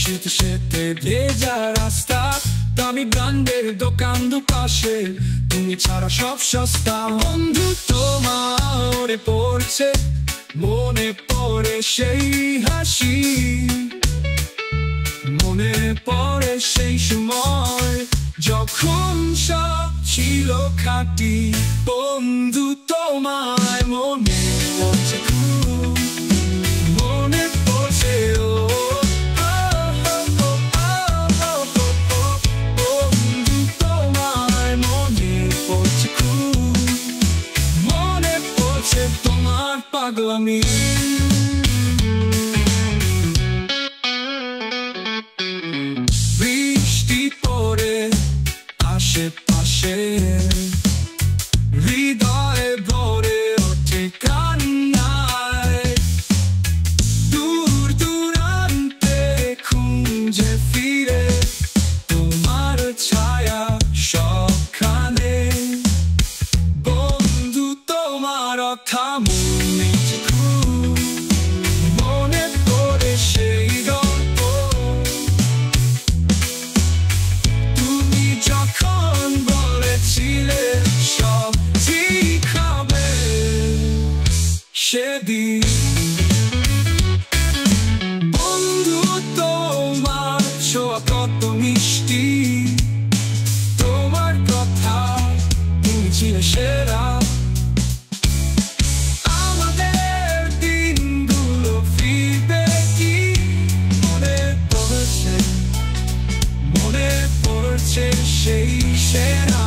বৃষ্টিতে সেতে ভেজা রাস্তা, দামি ব্র্যান্ডের দোকান দুপাশে, তুমি ছাড়া সব সস্তা। বন্ধু তোমার পড়ছে, মনে পড়ে সেই হাসি, মনে পড়ে সেই সময় যখন সব ছিল খাঁটি। বন্ধু তোমায় মনে পড়ছে খুব, মনে পড়ছে ও। বন্ধু তোমায় মনে পড়ছে খুব, মনে পড়ছে তোমার পাগলামি। বৃষ্টি পড়ে আশেপাশে, হৃদয়ে ভরে ওঠে কান্নায়, দূর দূরান্তে খুঁজে ফিরে তোমার ছায়া সবখানে। বন্ধু তোমার কথা মনে খুব, মনে পড়ে সেই গল্প, তুমি যখন বলেছিলে সব ঠিক হবে সেদিন। বন্ধু তোমার ছোঁয়া কত মিষ্টি, তোমার কথা তুমি ছিলে সেরা। আমাদের দিনগুলো ফিরবে কি, মনে পড়ছে, মনে পড়ছে সেই সেরা।